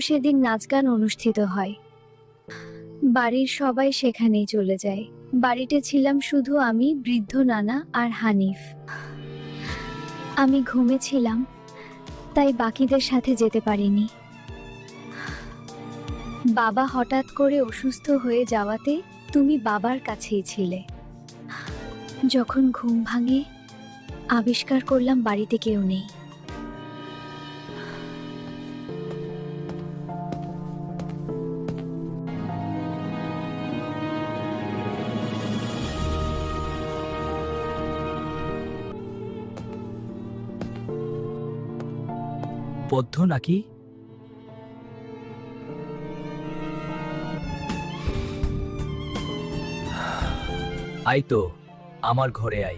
সেদিন নাচ গান অনুষ্ঠিত হয়। বাড়ির সবাই সেখানেই চলে যায়। বাড়িতে ছিলাম শুধু আমি, বৃদ্ধ নানা আর হানিফ। আমি ঘুমেছিলাম, তাই বাকিদের সাথে যেতে পারিনি। বাবা হঠাৎ করে অসুস্থ হয়ে যাওয়াতে তুমি বাবার কাছেই ছিলে। যখন ঘুম ভাঙে, আবিষ্কার করলাম বাড়িতে কেউ নেই। বদ্ধ নাকি? আই তো, আমার ঘরে আই।